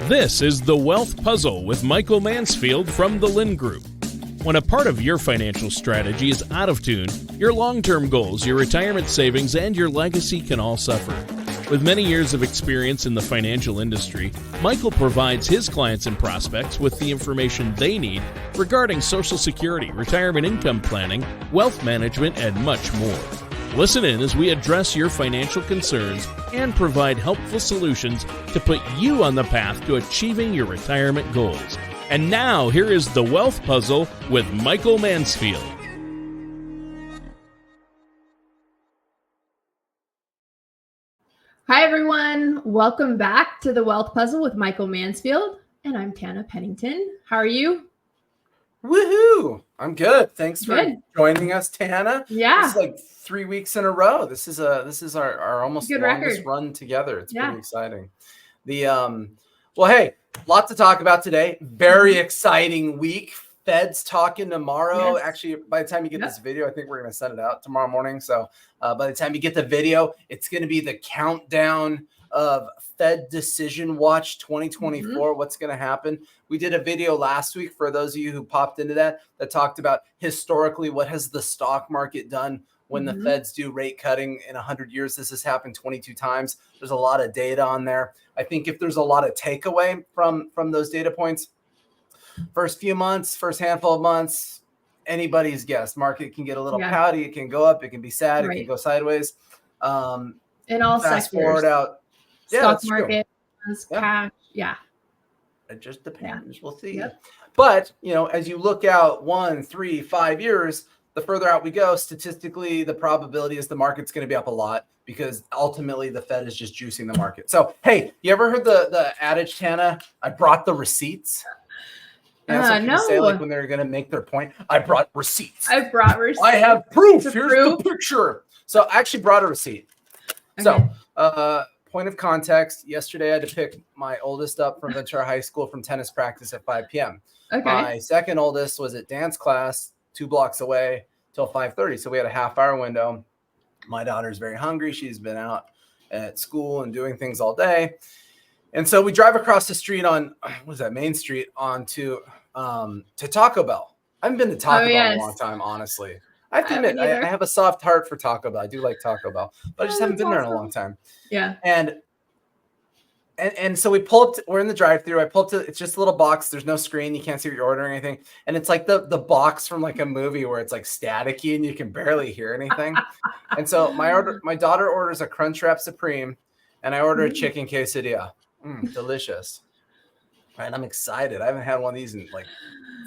This is The Wealth Puzzle with Michael Mansfield from the Lynn Group. When a part of your financial strategy is out of tune, your long-term goals, your retirement savings, and your legacy can all suffer. With many years of experience in the financial industry, Michael provides his clients and prospects with the information they need regarding Social Security, retirement income planning, wealth management, and much more. Listen in as we address your financial concerns and provide helpful solutions to put you on the path to achieving your retirement goals. And now, here is The Wealth Puzzle with Michael Mansfield. Hi, everyone. Welcome back to The Wealth Puzzle with Michael Mansfield. And I'm Tana Pennington. How are you? Woohoo! I'm good. Thanks for joining us, Tana. Yeah. This is like 3 weeks in a row. This is our almost good longest record. run together. It's pretty exciting. Well, hey, lot to talk about today. Very exciting week. Fed's talking tomorrow. Yes. Actually, by the time you get this video, I think we're going to send it out tomorrow morning. So by the time you get the video, it's going to be the countdown of Fed Decision Watch 2024. What's going to happen? We did a video last week for those of you who popped into that talked about historically what has the stock market done when the Feds do rate cutting in 100 years. This has happened 22 times. There's a lot of data on there. I think if there's a lot of takeaway from those data points, first few months, first handful of months, anybody's guess. Market can get a little pouty. It can go up. It can be sad. It can go sideways. In all fast sectors. Forward out. Stock market, cash. Yeah. It just depends. We'll see. Yep. But, as you look out 1, 3, 5 years, the further out we go, statistically, the probability is the market's going to be up a lot because ultimately the Fed is just juicing the market. So, hey, you ever heard the adage, Tana? I brought the receipts. Some people say, like, when they're going to make their point, I brought receipts. I brought receipts. I have proof. Here's the picture. So I actually brought a receipt. Okay. So, point of context, yesterday I had to pick my oldest up from Ventura High School from tennis practice at 5 p.m. Okay. My second oldest was at dance class 2 blocks away till 5:30. So we had a half-hour window. My daughter's very hungry. She's been out at school and doing things all day. And so we drive across the street on, Main Street onto to Taco Bell. I haven't been to Taco Bell in a long time, honestly. I have to admit, I have a soft heart for Taco Bell. I do like Taco Bell, but I just haven't been there in a long time. Yeah. And so we pull up, we're in the drive-thru. I pull up to, it's just a little box. There's no screen. You can't see what you're ordering or anything. And it's like the box from like a movie where it's like staticky and you can barely hear anything. And so my daughter orders a Crunchwrap Supreme and I order a chicken quesadilla. Delicious. Right. I'm excited. I haven't had one of these in like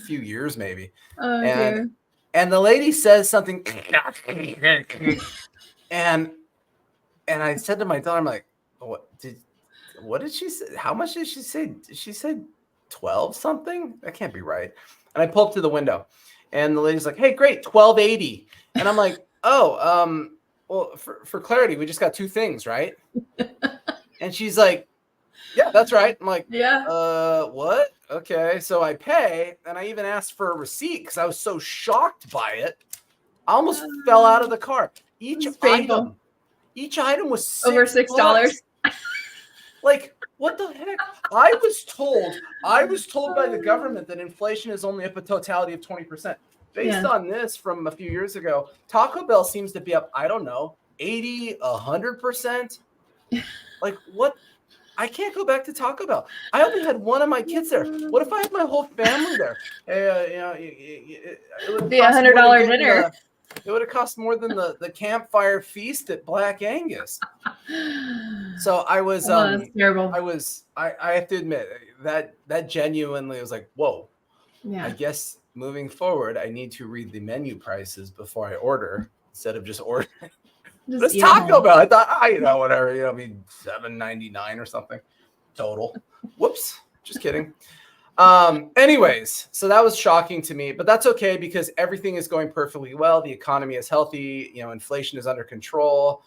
a few years, maybe. And the lady says something. And I said to my daughter, I'm like, what did she say? How much did she say? She said 12 something. That can't be right. And I pull up to the window and the lady's like, hey, great. $12.80. And I'm like, well, for clarity, we just got 2 things, right? And she's like, yeah, that's right. I'm like, what? Okay. So I pay and I even asked for a receipt because I was so shocked by it. I almost fell out of the car. Each item was over $6. Like, what the heck? I was told by the government that inflation is only up a totality of 20%. Based on this from a few years ago, Taco Bell seems to be up, I don't know, 80, 100%. Like, what? I can't go back to Taco Bell. I only had one of my kids there. What if I had my whole family there? It would be $100 dinner. It would have cost more than the campfire feast at Black Angus. So I was that's terrible. I have to admit that genuinely was like, whoa. Yeah. I guess moving forward, I need to read the menu prices before I order instead of just ordering. It's Taco Bell. I thought, whatever, $7.99 or something total. Whoops. Just kidding. Anyways, so that was shocking to me, but that's okay because everything is going perfectly well. The economy is healthy. Inflation is under control.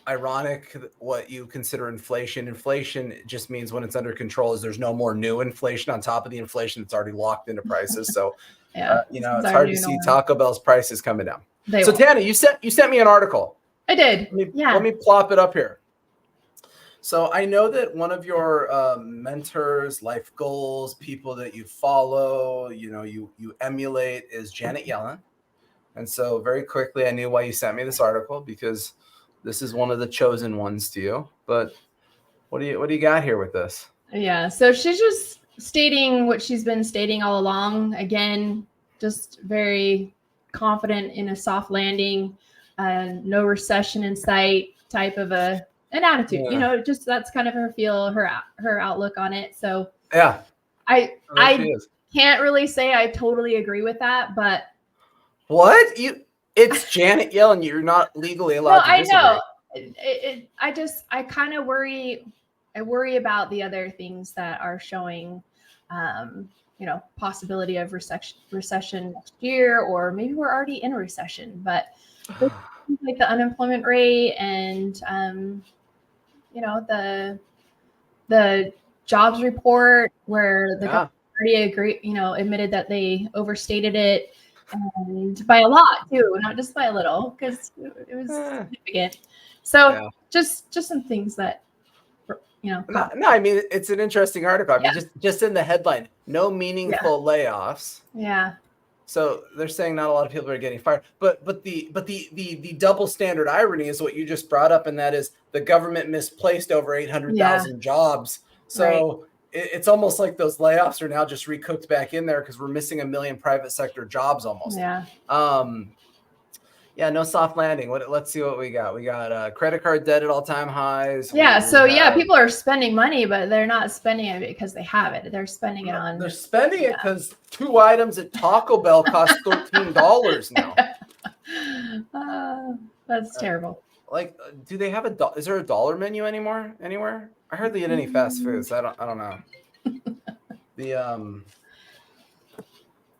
Ironic what you consider inflation. Inflation just means when it's under control is there's no more new inflation on top of the inflation that's already locked into prices. So, it's hard to see Taco Bell's prices coming down. So Tana, you sent me an article. I did. Let me plop it up here. So I know that one of your mentors, life goals, people that you follow, you emulate is Janet Yellen. And so very quickly, I knew why you sent me this article, because this is one of the chosen ones to you. But what do you got here with this? Yeah, so she's just stating what she's been stating all along. Again, just very confident in a soft landing, no recession in sight type of an attitude. Yeah. Just that's kind of her feel, her outlook on it. So Yeah, I she is. can't really say I totally agree with that, but What? It's Janet Yellen. You're not legally allowed to disagree. I know. I kind of worry. I worry about the other things that are showing, possibility of recession next year, or maybe we're already in a recession. But like the unemployment rate and the jobs report, where the government already admitted that they overstated it, and by a lot too, not just by a little, because it was significant. So just some things that No, I mean, it's an interesting article. I mean, just in the headline, no meaningful layoffs. Yeah. So they're saying not a lot of people are getting fired, but the double standard irony is what you just brought up, and that is the government misplaced over 800,000 jobs. So it's almost like those layoffs are now just recooked back in there, because we're missing 1 million private sector jobs almost. Yeah. Yeah, no soft landing. Let's see what we got. We got credit card debt at all-time highs. Yeah, people are spending money, but they're not spending it because they have it. They're spending it on. They're spending it because 2 items at Taco Bell cost $13 now. That's terrible. Like, do they have is there a dollar menu anymore anywhere? I hardly get any fast foods. I don't know.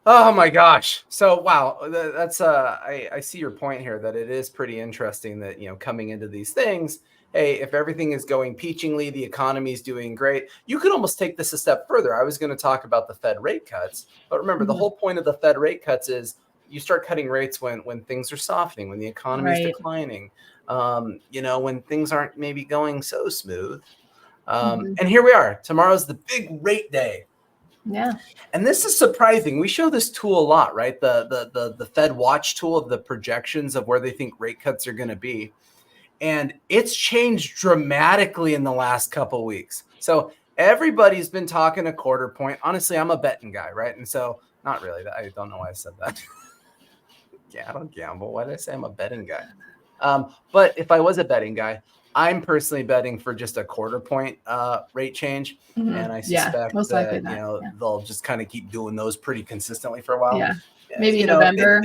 Oh my gosh. So, wow, that's I see your point here, that it is pretty interesting that, coming into these things, hey, if everything is going peachingly, the economy is doing great, you could almost take this a step further. I was going to talk about the Fed rate cuts, but remember, the whole point of the Fed rate cuts is you start cutting rates when things are softening, when the economy is declining, when things aren't maybe going so smooth. And here we are. Tomorrow's the big rate day. Yeah. And this is surprising. We show this tool a lot, right? The Fed Watch tool of the projections of where they think rate cuts are going to be. And it's changed dramatically in the last couple weeks. So everybody's been talking a quarter point. Honestly, I'm a betting guy, right? And so not really. I don't know why I said that. Yeah, I don't gamble. Why did I say I'm a betting guy? But if I was a betting guy, I'm personally betting for just a quarter point rate change, and I suspect that they'll just kind of keep doing those pretty consistently for a while. Yeah, maybe November.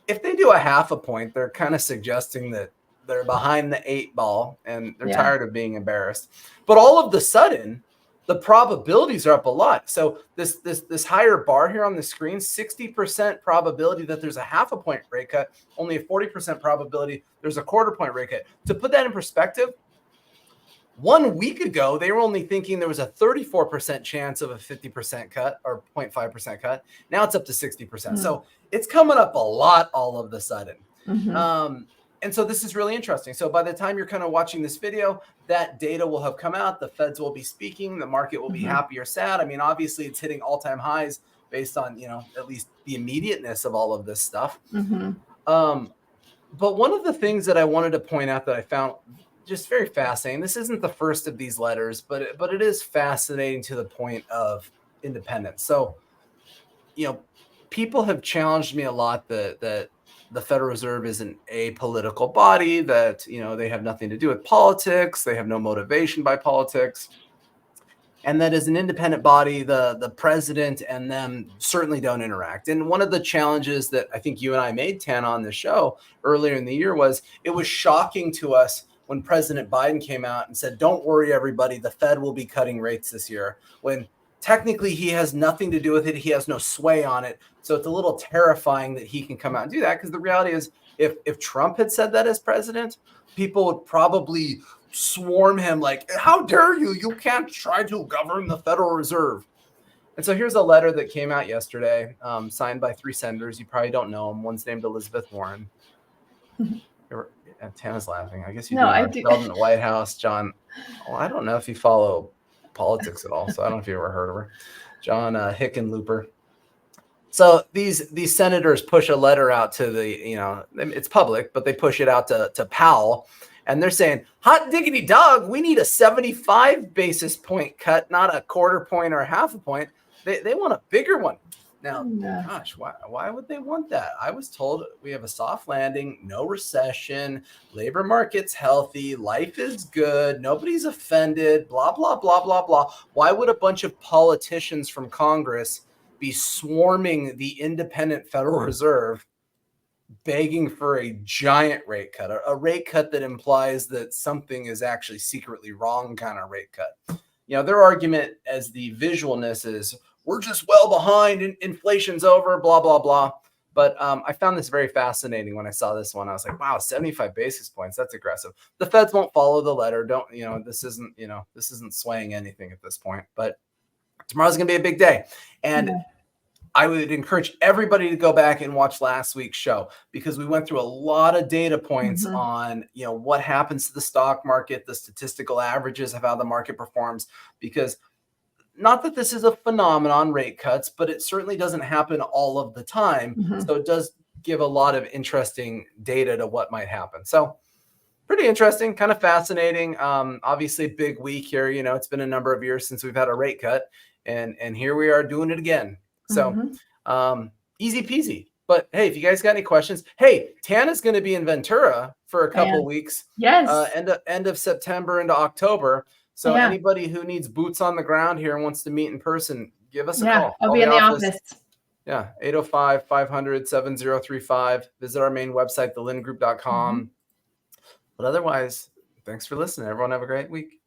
If they do a half a point, they're kind of suggesting that they're behind the 8 ball and they're tired of being embarrassed. But all of the sudden, the probabilities are up a lot. So this higher bar here on the screen, 60% probability that there's a half a point rate cut, only a 40% probability there's a quarter point rate cut. To put that in perspective, 1 week ago, they were only thinking there was a 34% chance of a 50% cut or 0.5% cut. Now it's up to 60%. So it's coming up a lot all of the sudden. And so this is really interesting. So by the time you're kind of watching this video, that data will have come out. The Feds will be speaking. The market will be happy or sad. I mean, obviously, it's hitting all-time highs based on, at least the immediateness of all of this stuff. But one of the things that I wanted to point out that I found just very fascinating, this isn't the first of these letters, but it is fascinating to the point of independence. So, people have challenged me a lot that the Federal Reserve isn't a political body, that, they have nothing to do with politics. They have no motivation by politics. And that as an independent body, the president and them certainly don't interact. And one of the challenges that I think you and I made, Tan, on the show earlier in the year was it was shocking to us when President Biden came out and said, don't worry, everybody, the Fed will be cutting rates this year, when technically he has nothing to do with it. He has no sway on it. So it's a little terrifying that he can come out and do that, because the reality is if Trump had said that as president, people would probably swarm him like, how dare you? You can't try to govern the Federal Reserve. And so here's a letter that came out yesterday, signed by 3 senators. You probably don't know them. One's named Elizabeth Warren. Tana's laughing. I guess you No, do. I Know. do. Sheldon in the White House, John. Well, I don't know if you follow politics at all, so I don't know if you ever heard of her. John Hickenlooper. So these senators push a letter out to the, it's public, but they push it out to Powell, and they're saying, hot diggity dog, we need a 75 basis point cut, not a quarter point or a half a point. They want a bigger one. Now, gosh, why would they want that? I was told we have a soft landing, no recession, labor market's healthy, life is good, nobody's offended, blah, blah, blah, blah, blah. Why would a bunch of politicians from Congress be swarming the independent Federal Reserve begging for a giant rate cut, a rate cut that implies that something is actually secretly wrong kind of rate cut? Their argument as the visualness is, we're just well behind, inflation's over, blah, blah, blah. But I found this very fascinating when I saw this one. I was like, wow, 75 basis points, that's aggressive. The Feds won't follow the letter. This isn't swaying anything at this point. But tomorrow's going to be a big day. And I would encourage everybody to go back and watch last week's show, because we went through a lot of data points on, what happens to the stock market, the statistical averages of how the market performs, because not that this is a phenomenon, rate cuts, but it certainly doesn't happen all of the time. So it does give a lot of interesting data to what might happen. So pretty interesting, kind of fascinating. Obviously a big week here. It's been a number of years since we've had a rate cut, and here we are doing it again. So easy peasy. But hey, if you guys got any questions, hey, Tana's going to be in Ventura for a couple weeks. Yes. End of September into October. So anybody who needs boots on the ground here and wants to meet in person, give us a call. I'll be in the office. Yeah, 805-500-7035. Visit our main website, thelindgroup.com. But otherwise, thanks for listening. Everyone have a great week.